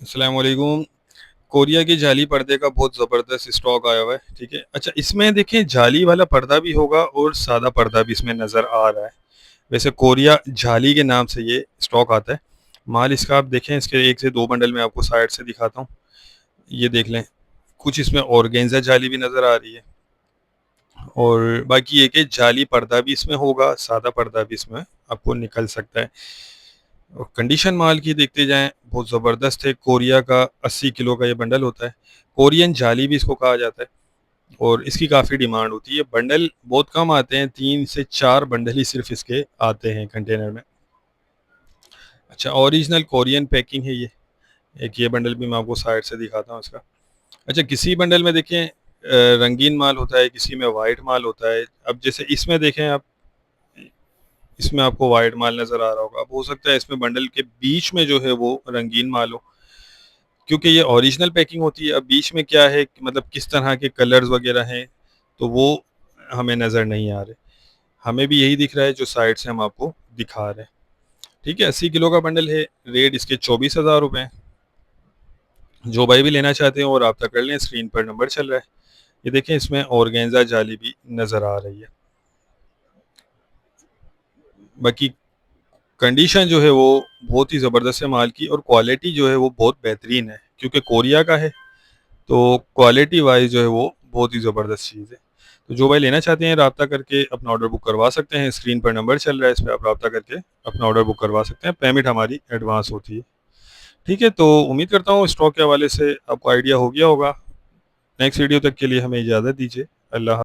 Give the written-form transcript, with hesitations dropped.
अस्सलाम वालेकुम। कोरिया के जाली पर्दे का बहुत ज़बरदस्त स्टॉक आया हुआ है। ठीक है, अच्छा, इसमें देखें जाली वाला पर्दा भी होगा और सादा पर्दा भी इसमें नज़र आ रहा है। वैसे कोरिया जाली के नाम से ये स्टॉक आता है। माल इसका आप देखें, इसके एक से दो बंडल में आपको साइड से दिखाता हूँ। ये देख लें, कुछ इसमें ऑर्गेन्जा जाली भी नज़र आ रही है और बाकी ये कि जाली पर्दा भी इसमें होगा, सादा पर्दा भी इसमें आपको निकल सकता है। और कंडीशन माल की देखते जाएं, बहुत ज़बरदस्त है। कोरिया का 80 किलो का ये बंडल होता है। कोरियन जाली भी इसको कहा जाता है और इसकी काफ़ी डिमांड होती है। बंडल बहुत कम आते हैं, 3 से 4 बंडल ही सिर्फ इसके आते हैं कंटेनर में। अच्छा, ओरिजिनल कोरियन पैकिंग है ये। एक ये बंडल भी मैं आपको साइड से दिखाता हूँ इसका। अच्छा, किसी बंडल में देखें रंगीन माल होता है, किसी में वाइट माल होता है। अब जैसे इसमें देखें आप, इसमें आपको वाइट माल नज़र आ रहा होगा। अब हो सकता है इसमें बंडल के बीच में जो है वो रंगीन माल हो, क्योंकि ये ओरिजिनल पैकिंग होती है। अब बीच में क्या है कि मतलब किस तरह के कलर्स वगैरह हैं, तो वो हमें नज़र नहीं आ रहे। हमें भी यही दिख रहा है जो साइड से हम आपको दिखा रहे हैं। ठीक है, 80 किलो का बंडल है। रेट इसके 24,000 रुपये हैं। जो भाई भी लेना चाहते हैं वो रब्ता कर लें, स्क्रीन पर नंबर चल रहा है। ये देखें, इसमें ऑर्गेन्जा जाली भी नज़र आ रही है। बाकी कंडीशन जो है वो बहुत ही ज़बरदस्त है माल की, और क्वालिटी जो है वो बहुत बेहतरीन है, क्योंकि कोरिया का है तो क्वालिटी वाइज जो है वो बहुत ही ज़बरदस्त चीज़ है। तो जो भाई लेना चाहते हैं रब्ता करके अपना ऑर्डर बुक करवा सकते हैं। स्क्रीन पर नंबर चल रहा है, इस पर आप रब्ता करके अपना ऑर्डर बुक करवा सकते हैं। पेमेंट हमारी एडवांस होती है। ठीक है, तो उम्मीद करता हूँ स्टॉक के हवाले से आपको आइडिया हो गया होगा। नेक्स्ट वीडियो तक के लिए हमें इजाज़त दीजिए। अल्लाह।